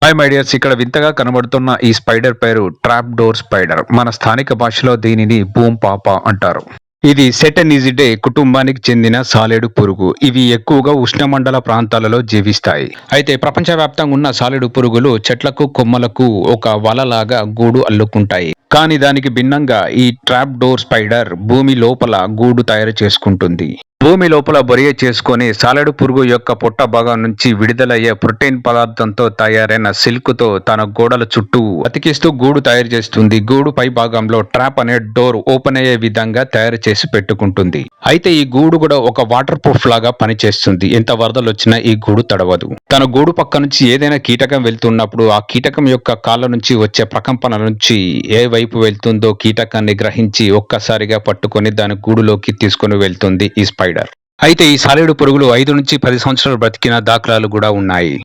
Hi my dears, ఇక్కడ వింతగా కనబడుతున్న ఈ స్పైడర్ పేరు ట్రాప్ డోర్ స్పైడర్. మన స్థానిక భాషలో దీనిని బూమ్ పాప అంటారు. ఇది సెటెనిజిడే కుటుంబానికి చెందిన సాలెడు పురుగు. ఇవి ఎక్కువగా ఉష్ణమండల ప్రాంతాలలో జీవిస్తాయి. అయితే ప్రపంచవ్యాప్తంగా ఉన్న సాలెడు పురుగులు చెట్లకు కొమ్మలకు ఒక వలలాగా గూడు అల్లుకుంటాయి. కానీ దానికి భిన్నంగా ఈ ట్రాప్ డోర్ స్పైడర్ భూమి లోపల గూడు తయారు చేసుకుంటుంది. భూమి లోపల బొరియ చేసుకొని సాలెడు పురుగు యొక్క పొట్ట భాగం నుంచి విడుదలయ్యే ప్రోటీన్ పదార్థంతో తయారైన సిల్క్ తో తన గోడల చుట్టూ అతికిస్తూ గూడు తయారు చేస్తుంది. గూడు పై భాగంలో ట్రాప్ అనే డోర్ ఓపెన్ అయ్యే విధంగా తయారు చేసి పెట్టుకుంటుంది. అయితే ఈ గూడు కూడా ఒక వాటర్ ప్రూఫ్ లాగా పనిచేస్తుంది. ఎంత వరదలు వచ్చినా ఈ గూడు తడవదు. తన గూడు పక్క నుంచి ఏదైనా కీటకం వెళ్తున్నప్పుడు ఆ కీటకం యొక్క కాళ్ళ నుంచి వచ్చే ప్రకంపన నుంచి ఏ వైపు వెళ్తుందో కీటకాన్ని గ్రహించి ఒక్కసారిగా పట్టుకొని దాని గూడులోకి తీసుకుని వెళ్తుంది ఈ స్పైడర్. అయితే ఈ సాలెడు పురుగులు 5 నుంచి 10 సంవత్సరాలు బ్రతికిన దాఖలాలు కూడా ఉన్నాయి.